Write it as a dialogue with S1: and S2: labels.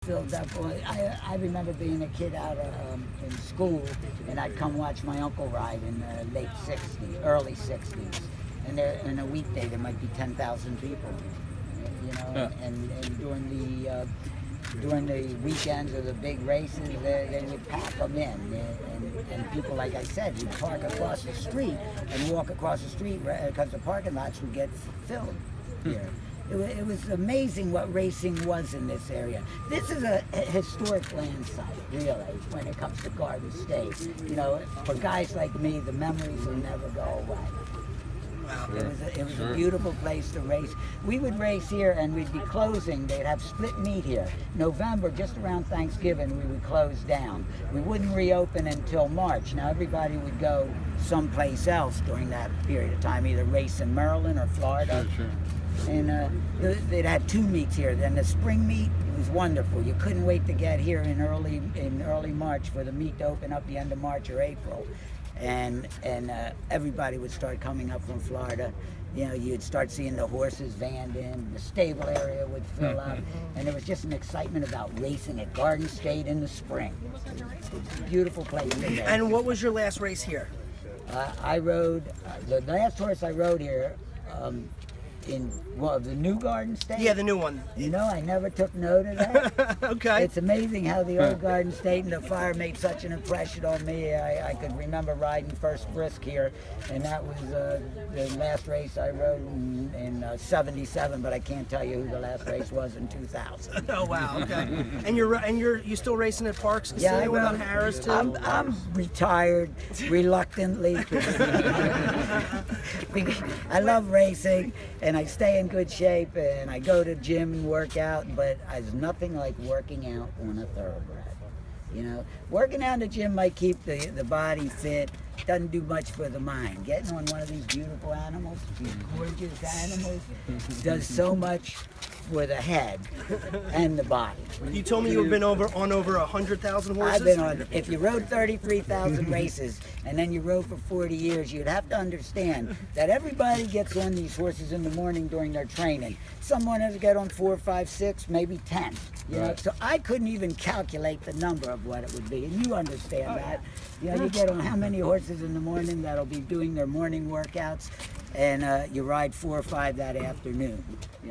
S1: filled up. I remember being a kid out in school, and I'd come watch my uncle ride in the late 60s, early 60s. And there, in a weekday, there might be 10,000 people, you know,
S2: Yeah.
S1: and during the weekends or the big races, they would pack them in. And people, like I said, would park across the street and walk across the street because the parking lots would get filled here. It was amazing what racing was in this area. This is a historic land site, really, when it comes to Garden State. You know, for guys like me, the memories will never go away. Wow. It was a beautiful place to race. We would race here and we'd be closing. They'd have split meet here. November, just around Thanksgiving, we would close down. We wouldn't reopen until March. Now everybody would go someplace else during that period of time, either race in Maryland or Florida.
S2: Sure.
S1: And they'd had 2 meets here. Then the spring meet was wonderful. You couldn't wait to get here in early March for the meet to open up the end of March or April. And everybody would start coming up from Florida. You know, you'd start seeing the horses vanned in, the stable area would fill up, and there was just an excitement about racing at Garden State in the spring. It's a beautiful place to race.
S3: And what was your last race here?
S1: I rode, the last horse I rode here, in the new Garden State?
S3: Yeah, the new one.
S1: You know, I never took note of that.
S3: Okay.
S1: It's amazing how the old Garden State and the fire made such an impression on me. I could remember riding first brisk here, and that was the last race I rode in 77, but I can't tell you who the last race was in 2000.
S3: Oh wow, okay. And you still racing at Parks?
S1: Yeah, I
S3: rode
S1: rode.
S3: Harris too.
S1: I'm retired, reluctantly. I love racing, and I stay in good shape, and I go to gym and work out, but there's nothing like working out on a thoroughbred. You know, working out in the gym might keep the body fit, doesn't do much for the mind. Getting on one of these beautiful animals, these gorgeous animals, does so much for the head and the body.
S3: You told me you've been on over 100,000 horses?
S1: I've been on, if you rode 33,000 races and then you rode for 40 years, you'd have to understand that everybody gets on these horses in the morning during their training. Some runners get on 4, 5, 6, maybe 10. You know? So I couldn't even calculate the number of what it would be, and you understand that. You know, you get on how many horses in the morning that'll be doing their morning workouts, and you ride 4 or 5 that afternoon.